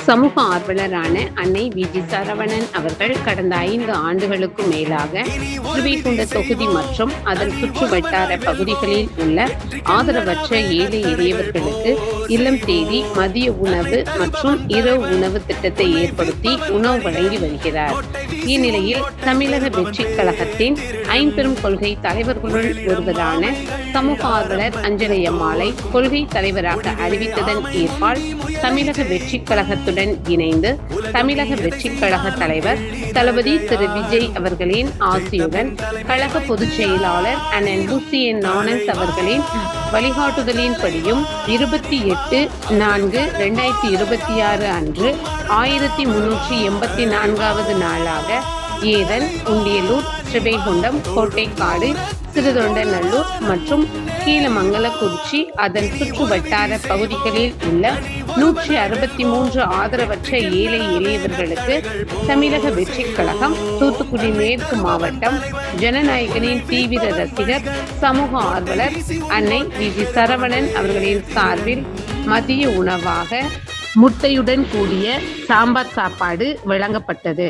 சமூக ஆர்வலரான அன்னை வி.ஜி. சரவணன் அவர்கள் கடந்த 5 ஆண்டுகளுக்கும் மேலாக ஸ்ரீவைகுண்ட தொகுதி மற்றும் அதன் சுற்றுவட்டார பகுதிகளில் உள்ள ஆதரவற்ற ஏழை எளியவர்களுக்கு இல்லம் தேடி மதிய உணவு மற்றும் இரவு உணவு திட்டத்தை ஏற்படுத்தி உணவு வழங்கி வருகிறார். இந்நிலையில் தமிழக வெற்றிக் கழகத்தின் ஐம்பெரும் கொள்கை தலைவர்களுள் ஒருவரான சமூக ஆர்வலர் அஞ்சலையம்மாளை கொள்கை தலைவராக அறிவித்ததன் ஏற்பால் தமிழக வெற்றிக் கழகத்துடன் இணைந்து தமிழக வெற்றிக் கழக தலைவர் தளபதி திரு விஜய் அவர்களின் ஆசியுடன் கழக பொதுச் செயலாளர் அண்ணன் புசியன் ஆனந்த் அவர்களின் வழிகாட்டுதலின்படியும் 28/4/2026 அன்று 1384வது நாளாக ஏதன், உண்டியலூர், ஸ்ரீவைகுண்டம், கோட்டைக்காடு, சிறுதொண்டநல்லூர் மற்றும் கீழமங்கலக்குறிச்சி அதன் சுற்று வட்டார பகுதிகளில் உள்ள 163 ஆதரவற்ற ஏழை எளியவர்களுக்கு தமிழக வெற்றிக் கழகம் தூத்துக்குடி மேற்கு மாவட்டம் ஜனநாயகனின் தீவிர ரசிகர் சமூக ஆர்வலர் அன்னை வி.ஜி. சரவணன் அவர்களின் சார்பில் மதிய உணவாக முட்டையுடன் கூடிய சாம்பார் சாப்பாடு வழங்கப்பட்டது.